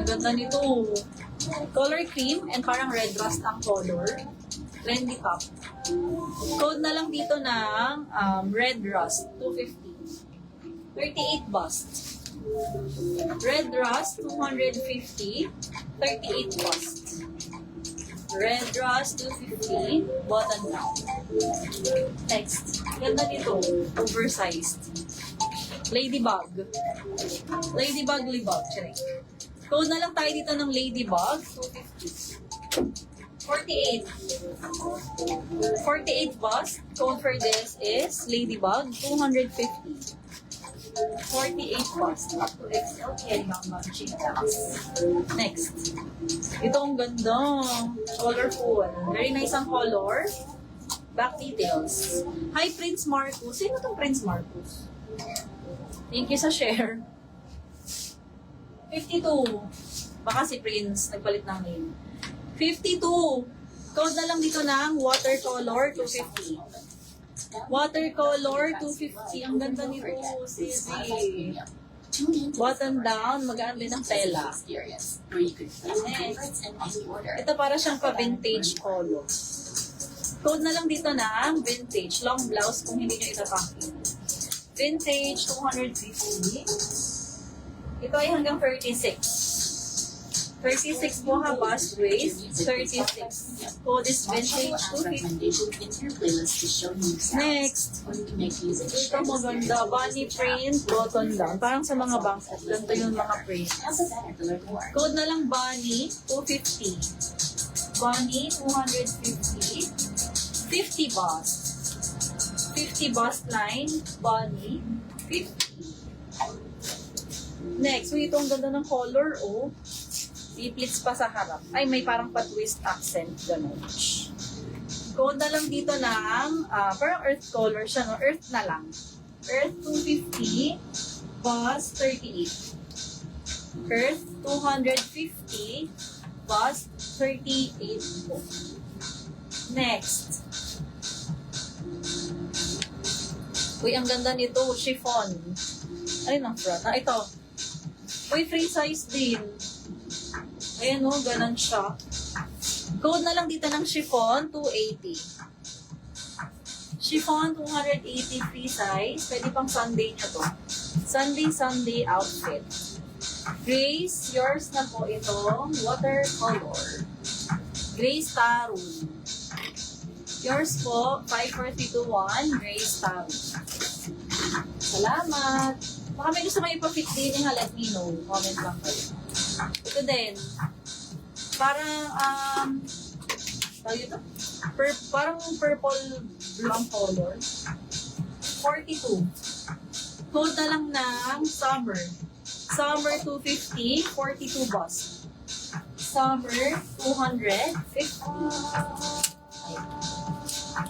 Ang ganda nito. Color cream and parang red rust ang color. Trendy top. Code na lang dito ng red rust, 250. 38 bust. Red rust, 250. 38 bust. Red rust, 250. Button down. Next. Ganda nito. Oversized. Ladybug. Ladybug libog. Check. Code na lang tayo dito ng ladybug. 250. 48. 48 bust. Code for this is ladybug. 250. 48 bust. Up to XL. Carry ang mga chicas. Next. Ito ang ganda. Colorful. Very nice ang color. Back details. Hi, Prince Marcus. Sino itong Prince Marcus? Thank you sa share. 52. Baka si Prince nagpalit ng name. 52. Code na lang dito ng watercolor 250. Watercolor 250. Ang ganda nito, Sisi. Button down, magaan din ang tela. Next. Ito para siyang pa-vintage color. Code na lang dito ng vintage. Long blouse kung hindi nyo itatangkin. Vintage, 250. Ito ay hanggang 36. 36 po ha, bust waist. 36. Code is vintage, 250. Next. Ito maganda. Bunny print, button down. Parang sa mga banks. Ganito yung mga print. Code na lang bunny, 250. Bunny, 250. 50 bust. 50 bust line, bunny, 50. Next, so itong ganda ng color, oh. Iplits pa sa harap. Ay, may parang pa-twist accent, gano'n. Code na lang dito ng, parang earth color siya, no? Earth na lang. Earth 250, bust 38. Earth 250, bust 38 po. Next. Uy, ang ganda nito, chiffon. Ay, ang front. Ito. Uy, free size din. Ayan o, ganun siya. Code na lang dito ng chiffon, 280. Chiffon, 280 free size. Pwede pang Sunday nyo to. Sunday outfit. Grace, yours na po itong watercolor. Grace Taro. Yours po, 54321, Grace Taro. Salamat. Baka may gusto kayo pa-fit din yung let me know. Comment lang kayo. Ito din. Parang, tawag ito? Parang purple blonde color. 42. Code na lang ng summer. Summer 250, 42 bust. Summer 250.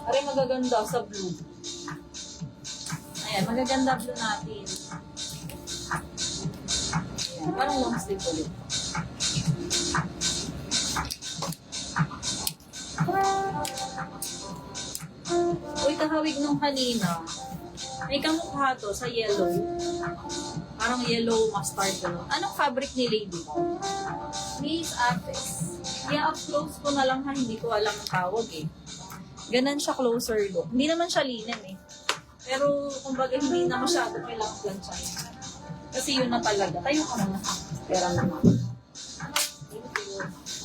Aray, magaganda sa blue. Ayan, magaganda blue natin. Ayan, parang long sleeve ulit. Uy, kahawig nung kanina. May kamukha to sa yellow. Parang yellow mustard. Anong fabric ni Lady? Miss Ates. I-up close ko na lang ha, hindi ko alam ang tawag eh. Ganon siya closer look. Hindi naman siya linen eh. Pero kumbaga hindi na masyado kailangan planchahin. Kasi yun na talaga. Tayo ka muna. Pera naman.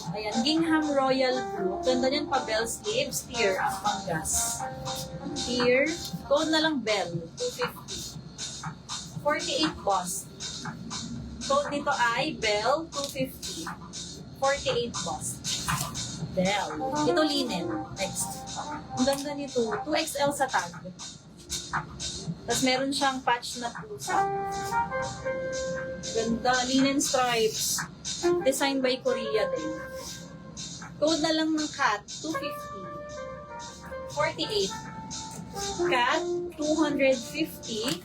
Ayan, Gingham Royal Blue. Ganda niyan pa bell sleeves. Tier ang panggas. Tier. Code na lang bell. 250. 48 bust. Code nito ay bell. 250. 48 bust. Bell. Ito linen. Next. Ang ganda nito. 2XL sa tag. Tapos meron siyang patch na pusa. Ganda. Linen stripes. Designed by Korea din. Code na lang ng cat. 250. 48. Cat. 250.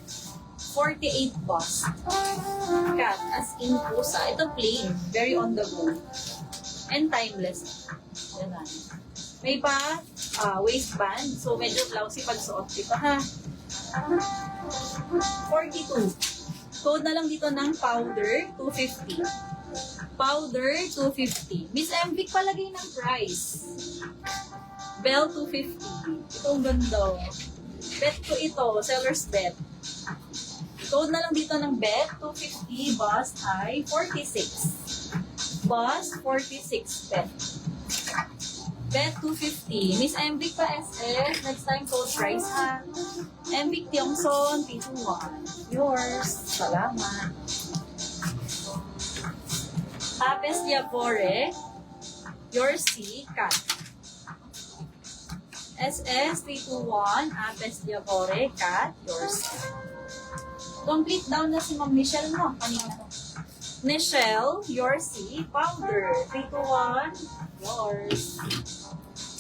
48 bust. Cat. As in pusa. Ito plain. Very on the go. And timeless. Ganun. May pa waistband. So, medyo blousy pag suot dito, ha? 42. Code na lang dito ng powder, 250. Powder, 250. Miss Emvic palagay ng price. Bell, 250. Ito ang ganda. Bet ko ito. Seller's bet. Code na lang dito ng bet. 250. Bust ay 46. Bust, 46 bet. Bet 250. Miss Emvic pa SS. Next time code price ha. Emvic Tiongson, T21. Yours. Salamat. Apes Diapore. Yours si Kat. SS 321. Apes Diapore. Kat. Yours. Complete down na si Ma'am Michelle mo. Kanina to. Michelle. Yours si Powder. 321. Yours.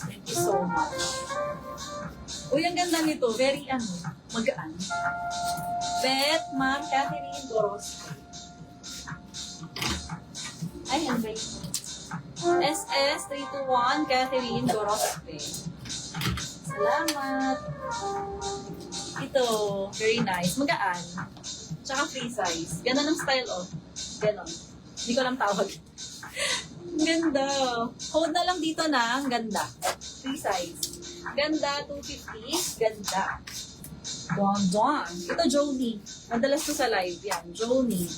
Thank you so much. Uy, ang ganda nito. Very, magaan. Bet, Ma'am Catherine Gorospe. Ay, ano ba yun? SS321, Catherine Gorospe. Salamat. Ito, very nice. Magaan. Tsaka free size. Ganon ang style, oh. Ganon. Hindi ko lang tawag. Ganda. Hold na lang dito na ang ganda. Free size. Ganda, 250. Ganda. Don. Ito, Joni. Madalas to sa live. Yan, Joni.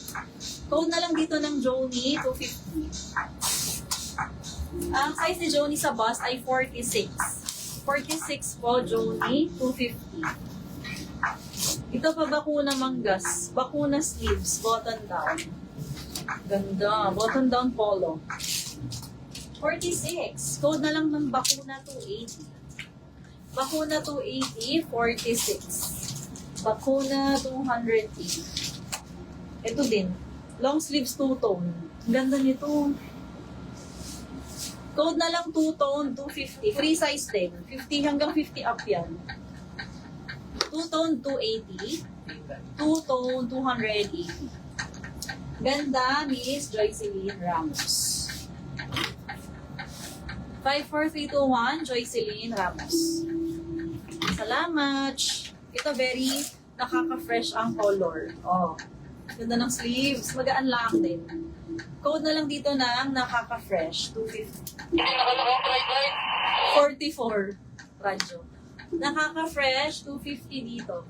Code na lang dito ng Joni, 250. Ang size ni Joni sa bust ay 46. 46 po, Joni, 250. Ito pa, bakuna manggas. Bakuna sleeves, button down. Ganda. Button down polo. 46. Code na lang ng bakuna 280. Bakuna 280, 46. Bakuna 280. Ito din. Long sleeves two-tone. Ganda nito. Code na lang two-tone, 250. Free size din. 50 hanggang 50 up yan. Two-tone, 280. Two-tone, 280. Ganda, Miss Joycelyn Ramos. 54321, Joycelyn Ramos. Salamat. Ito very nakaka-fresh ang color. Oh. Ganda ng sleeves. Magaan lang din. Code na lang dito ng nakaka-fresh. 250. 44. Radyo. Nakaka-fresh. 250 dito.